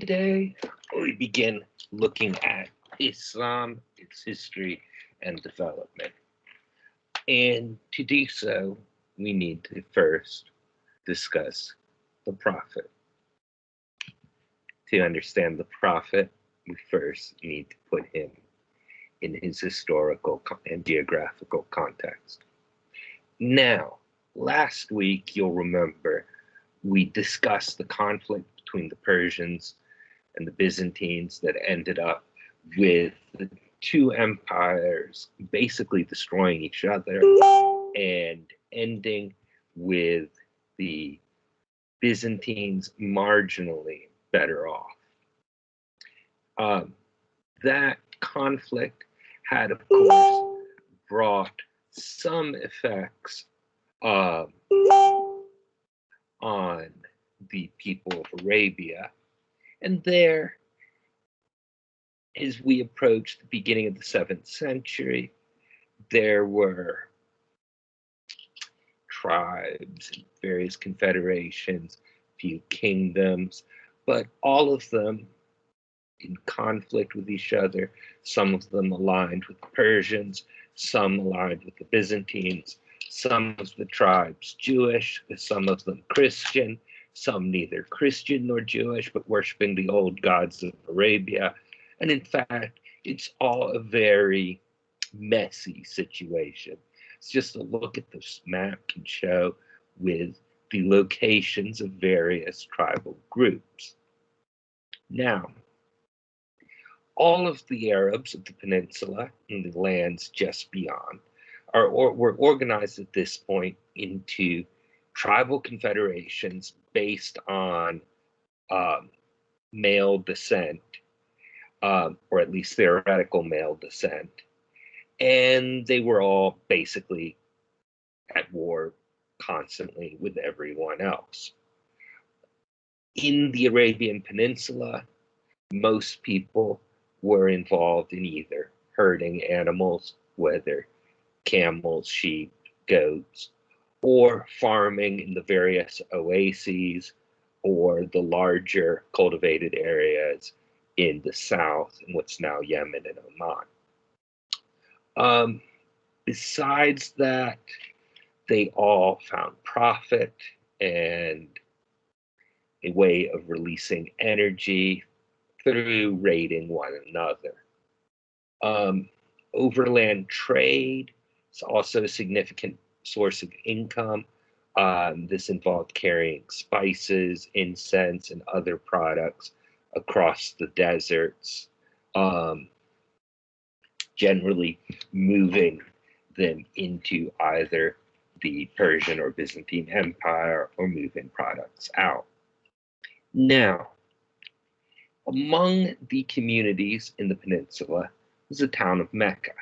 Today, we begin looking at Islam, its history, and development. And to do so, we need to first discuss the Prophet. To understand the Prophet, we first need to put him in his historical and geographical context. Now, last week, you'll remember, we discussed the conflict between the Persians and the Byzantines that ended up with the two empires basically destroying each other and ending with the Byzantines marginally better off. That conflict had, of course, brought some effects on the people of Arabia. And there, as we approach the beginning of the 7th century, there were tribes and various confederations, few kingdoms, but all of them in conflict with each other. Some of them aligned with the Persians, some aligned with the Byzantines, some of the tribes Jewish, some of them Christian, some neither Christian nor Jewish, but worshiping the old gods of Arabia. And in fact, it's all a very messy situation. It's just a look at this map can show with the locations of various tribal groups. Now, all of the Arabs of the peninsula and the lands just beyond were organized at this point into tribal confederations based on male descent, or at least theoretical male descent. And they were all basically at war constantly with everyone else. In the Arabian Peninsula, most people were involved in either herding animals, whether camels, sheep, goats, or farming in the various oases or the larger cultivated areas in the south, in what's now Yemen and Oman. Besides that, they all found profit and a way of releasing energy through raiding one another. Overland trade is also a significant source of income. This involved carrying spices, incense, and other products across the deserts, generally moving them into either the Persian or Byzantine Empire or moving products out. Now, among the communities in the peninsula was the town of Mecca.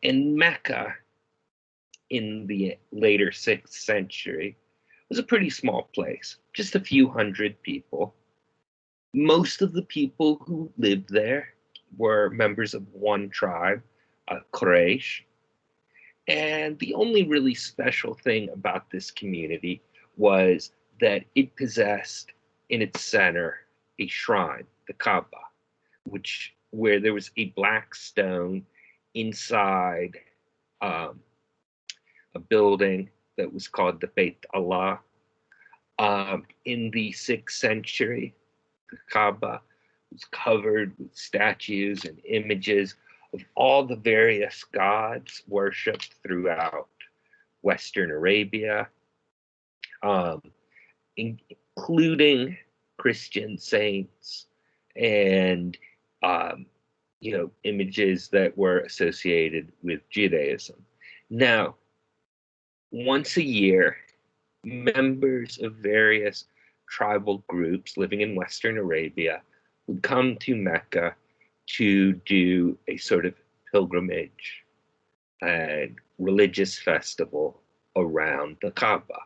And Mecca, in the later 6th century, was a pretty small place, just a few hundred people. Most of the people who lived there were members of one tribe, Quraysh. And the only really special thing about this community was that it possessed in its center a shrine, the Kaaba, where there was a black stone inside a building that was called the Beit Allah. In the 6th century, the Kaaba was covered with statues and images of all the various gods worshipped throughout Western Arabia, including Christian saints and images that were associated with Judaism. Now, once a year, members of various tribal groups living in Western Arabia would come to Mecca to do a sort of pilgrimage and religious festival around the Kaaba.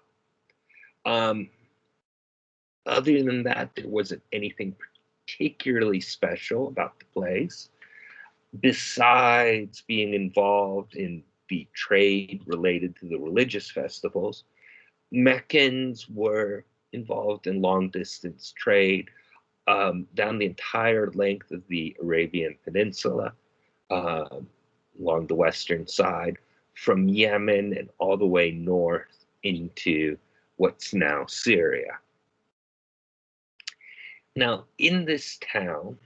Other than that, there wasn't anything particularly special about the place, besides being involved in the trade related to the religious festivals. Meccans were involved in long distance trade, down the entire length of the Arabian Peninsula, um, along the western side, from Yemen and all the way north into what's now Syria. Now, in this town,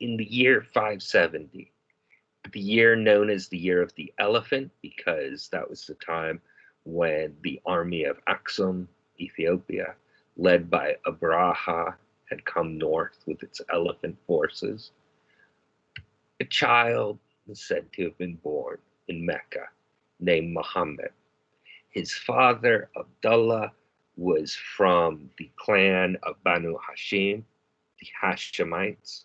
in the year 570, the year known as the Year of the Elephant, because that was the time when the army of Aksum, Ethiopia, led by Abraha, had come north with its elephant forces. A child was said to have been born in Mecca named Muhammad. His father, Abdullah, was from the clan of Banu Hashim, the Hashemites,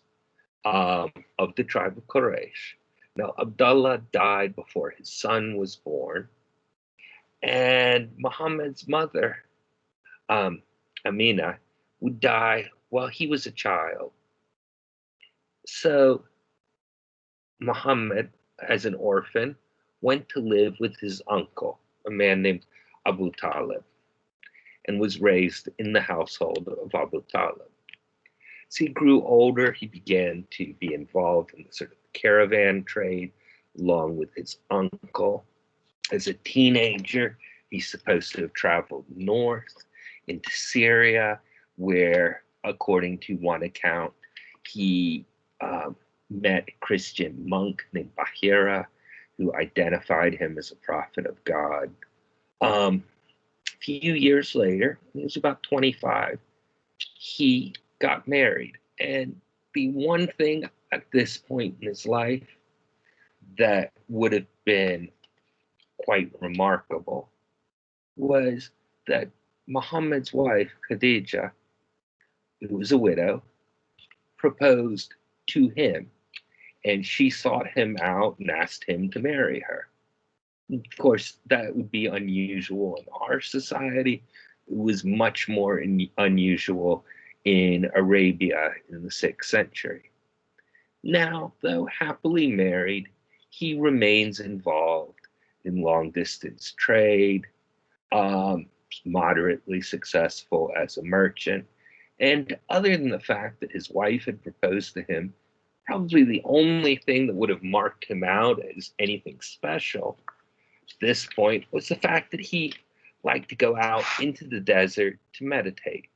of the tribe of Quraysh. Now, Abdullah died before his son was born, and Muhammad's mother, Amina, would die while he was a child. So Muhammad, as an orphan, went to live with his uncle, a man named Abu Talib, and was raised in the household of Abu Talib. As he grew older, he began to be involved in the sort of caravan trade along with his uncle. As a teenager, he's supposed to have traveled north into Syria, where, according to one account, he met a Christian monk named Bahira, who identified him as a prophet of God. A few years later, he was about 25, he got married. And the one thing at this point in his life that would have been quite remarkable was that Muhammad's wife, Khadija, who was a widow, proposed to him, and she sought him out and asked him to marry her. Of course, that would be unusual in our society. It was much more unusual in Arabia in the 6th century. Now, though happily married, he remains involved in long distance trade, moderately successful as a merchant. And other than the fact that his wife had proposed to him, probably the only thing that would have marked him out as anything special at this point was the fact that he liked to go out into the desert to meditate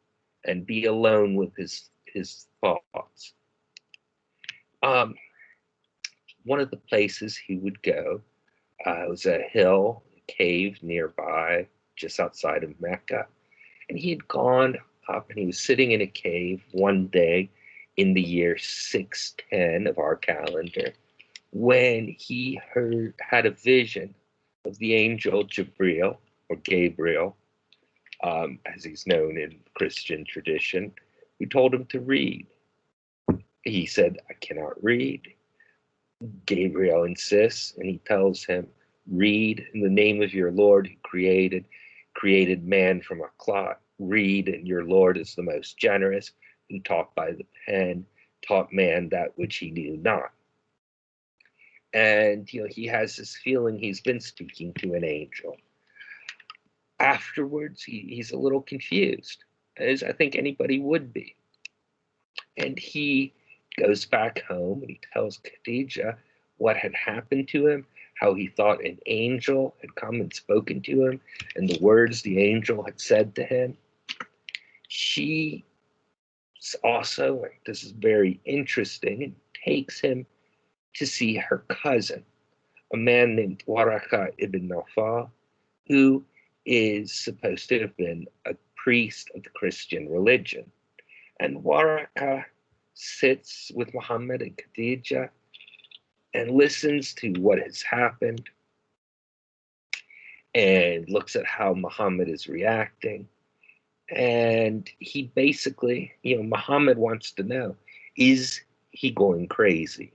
and be alone with his thoughts. One of the places he would go was a hill, a cave nearby, just outside of Mecca. And he had gone up and he was sitting in a cave one day in the year 610 of our calendar when he had a vision of the angel Gabriel, or Gabriel, as he's known in Christian tradition, who told him to read. He said, "I cannot read." Gabriel insists, and he tells him, "Read in the name of your Lord who created man from a clot. Read, and your Lord is the most generous, who taught by the pen, taught man that which he knew not." And he has this feeling he's been speaking to an angel. Afterwards, he's a little confused, as I think anybody would be. And he goes back home and he tells Khadija what had happened to him, how he thought an angel had come and spoken to him, and the words the angel had said to him. She also, this is very interesting, and takes him to see her cousin, a man named Waraka ibn Nawfal, who is supposed to have been a priest of the Christian religion. And Waraka sits with Muhammad and Khadija and listens to what has happened and looks at how Muhammad is reacting. And he basically, Muhammad wants to know, is he going crazy?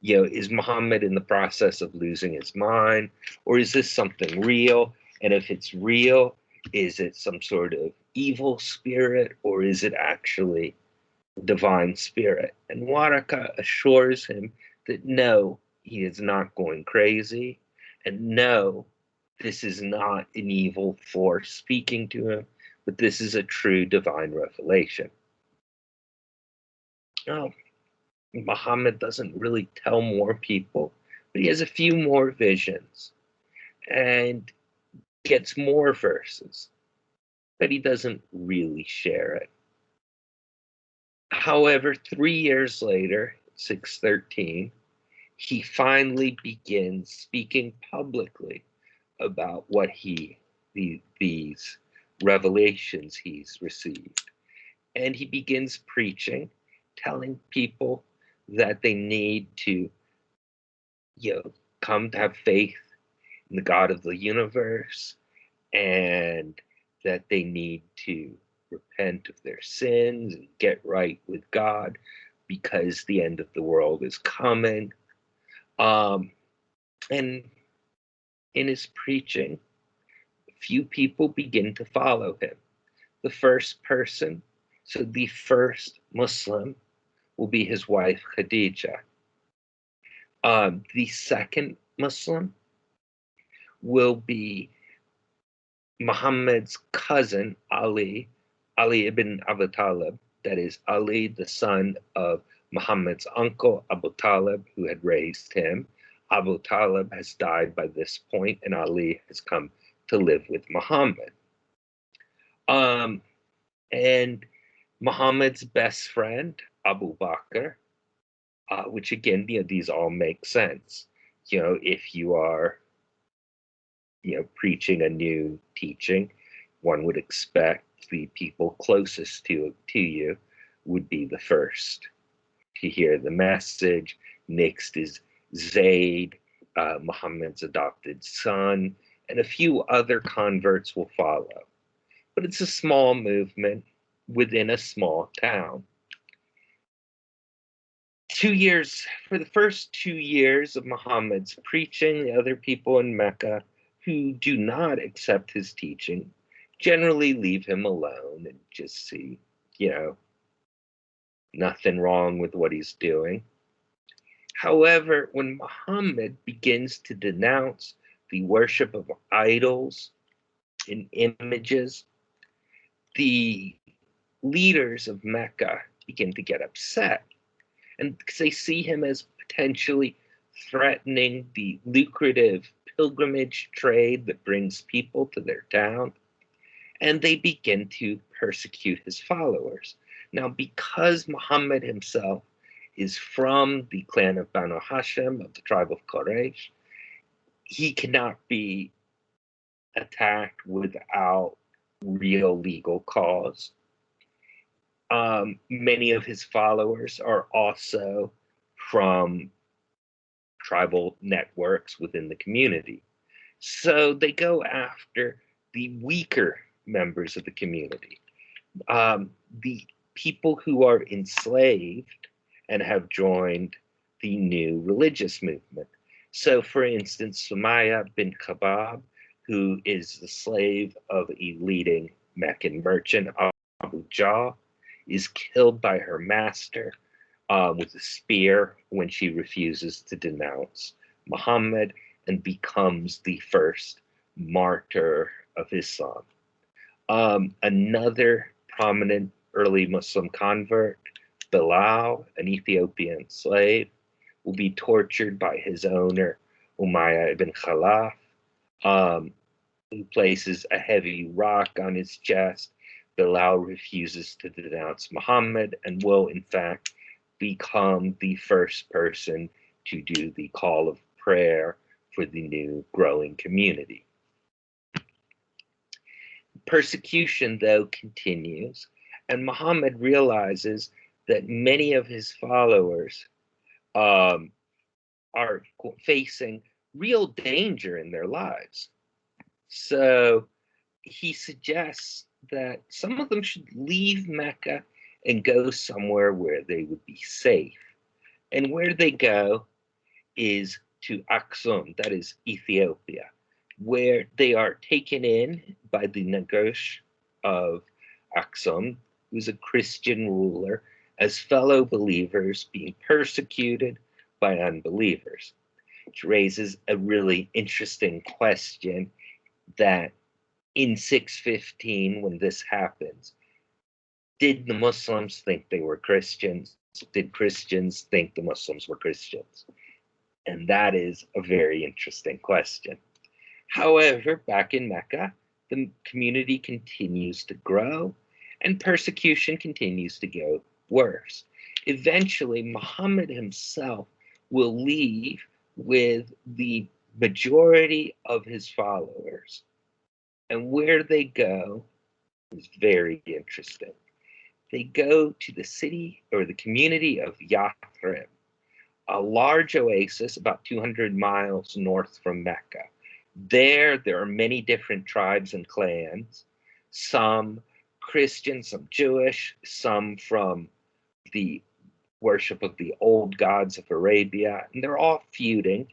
Is Muhammad in the process of losing his mind, or is this something real? And if it's real, is it some sort of evil spirit, or is it actually divine spirit? And Waraka assures him that no, he is not going crazy, and no, this is not an evil force speaking to him, but this is a true divine revelation. Oh, Muhammad doesn't really tell more people, but he has a few more visions and gets more verses, but he doesn't really share it. However, 3 years later, 613, he finally begins speaking publicly about what these revelations he's received. And he begins preaching, telling people that they need to, come to have faith in the God of the universe, and that they need to repent of their sins and get right with God because the end of the world is coming. Um, and in his preaching, few people begin to follow him. The first person, so the first Muslim, will be his wife Khadija. The second Muslim will be Muhammad's cousin Ali ibn Abu Talib, that is Ali, the son of Muhammad's uncle Abu Talib, who had raised him. Abu Talib has died by this point, and Ali has come to live with Muhammad. And Muhammad's best friend, Abu Bakr, which again, these all make sense. If you are, preaching a new teaching, one would expect the people closest to you would be the first to hear the message. Next is Zayd, Muhammad's adopted son, and a few other converts will follow. But it's a small movement within a small town. For the first 2 years of Muhammad's preaching, the other people in Mecca who do not accept his teaching generally leave him alone and just see, nothing wrong with what he's doing. However, when Muhammad begins to denounce the worship of idols and images, the leaders of Mecca begin to get upset, and because they see him as potentially threatening the lucrative pilgrimage trade that brings people to their town, and they begin to persecute his followers. Now, because Muhammad himself is from the clan of Banu Hashim, of the tribe of Quraysh, he cannot be attacked without real legal cause. Many of his followers are also from tribal networks within the community. So they go after the weaker members of the community, the people who are enslaved and have joined the new religious movement. So, for instance, Sumaya bin Khabab, who is the slave of a leading Meccan merchant, Abu Jahl, is killed by her master with a spear when she refuses to denounce Muhammad, and becomes the first martyr of Islam. Another prominent early Muslim convert, Bilal, an Ethiopian slave, will be tortured by his owner, Umayyah ibn Khalaf, who places a heavy rock on his chest. Bilal refuses to denounce Muhammad and will, in fact, become the first person to do the call of prayer for the new growing community. Persecution, though, continues, and Muhammad realizes that many of his followers are facing real danger in their lives. So he suggests that some of them should leave Mecca and go somewhere where they would be safe. And where they go is to Aksum, that is Ethiopia, where they are taken in by the Nagush of Aksum, who's a Christian ruler, as fellow believers being persecuted by unbelievers, which raises a really interesting question that in 615, when this happens, did the Muslims think they were Christians, did Christians think the Muslims were Christians? And that is a very interesting question. However, back in Mecca, the community continues to grow and persecution continues to go worse. Eventually, Muhammad himself will leave with the majority of his followers. And where they go is very interesting. They go to the city or the community of Yathrib, a large oasis about 200 miles north from Mecca. There are many different tribes and clans, some Christian, some Jewish, some from the worship of the old gods of Arabia, and they're all feuding.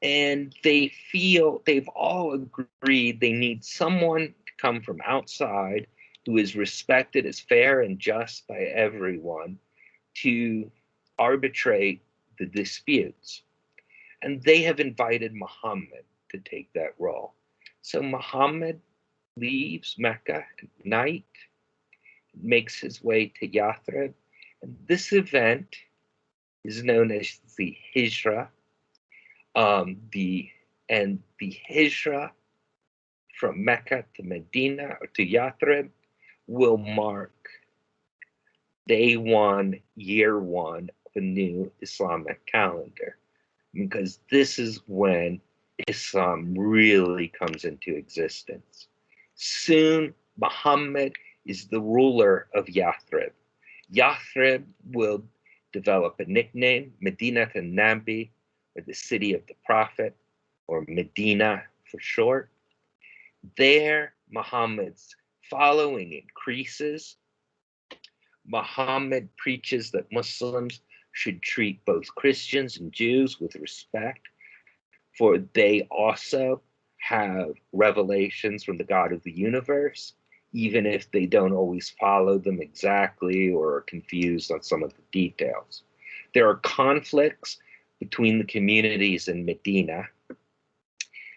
And they've all agreed they need someone to come from outside who is respected as fair and just by everyone to arbitrate the disputes. And they have invited Muhammad to take that role. So Muhammad leaves Mecca at night, makes his way to Yathrib, and this event is known as the Hijra. The Hijra from Mecca to Medina or to Yathrib will mark day one, year one of a new Islamic calendar, because this is when Islam really comes into existence. Soon, Muhammad is the ruler of Yathrib. Yathrib will develop a nickname, Medinat an-Nabi, or the city of the Prophet, or Medina for short. There, Muhammad's following increases. Muhammad preaches that Muslims should treat both Christians and Jews with respect, for they also have revelations from the God of the universe, even if they don't always follow them exactly or are confused on some of the details. There are conflicts between the communities in Medina.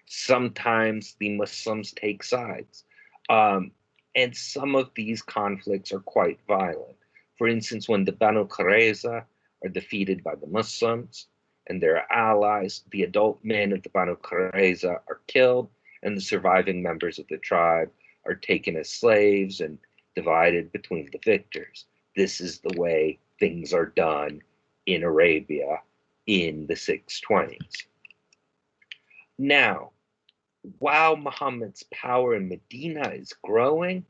Sometimes the Muslims take sides. And some of these conflicts are quite violent. For instance, when the Banu Qurayza are defeated by the Muslims and their allies, the adult men of the Banu Qurayza are killed, and the surviving members of the tribe are taken as slaves and divided between the victors. This is the way things are done in Arabia in the 620s. Now, while Muhammad's power in Medina is growing,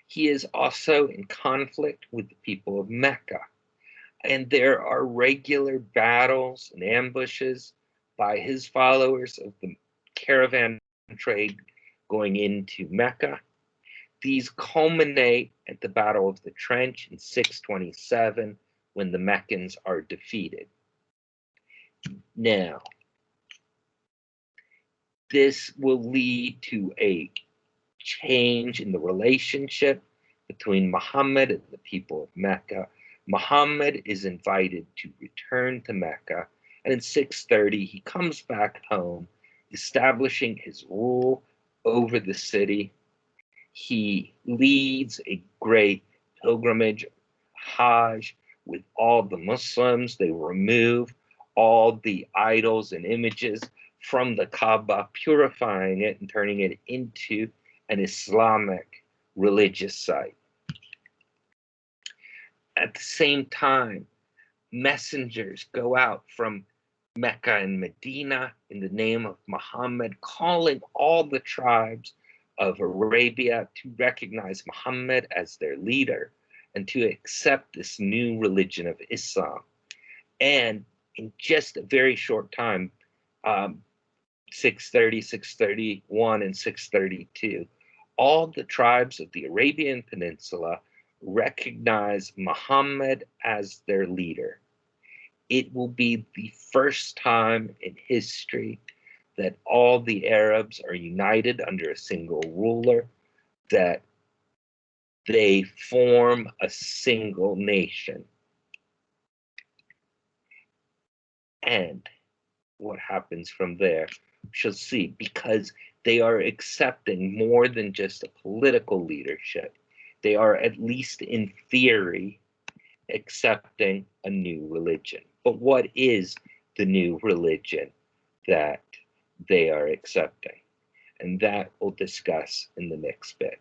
he is also in conflict with the people of Mecca. And there are regular battles and ambushes by his followers of the caravan trade going into Mecca. These culminate at the Battle of the Trench in 627 when the Meccans are defeated. Now, this will lead to a change in the relationship between Muhammad and the people of Mecca. Muhammad is invited to return to Mecca, and in 630 he comes back home, establishing his rule over the city. He leads a great pilgrimage, Hajj, with all the Muslims. They remove all the idols and images from the Kaaba, purifying it and turning it into an Islamic religious site. At the same time, messengers go out from Mecca and Medina in the name of Muhammad, calling all the tribes of Arabia to recognize Muhammad as their leader and to accept this new religion of Islam. And in just a very short time, 630, 631, and 632, all the tribes of the Arabian Peninsula recognize Muhammad as their leader. It will be the first time in history that all the Arabs are united under a single ruler, that they form a single nation. And what happens from there, we shall see, because they are accepting more than just a political leadership. They are, at least in theory, accepting a new religion. But what is the new religion that they are accepting? And that we'll discuss in the next bit.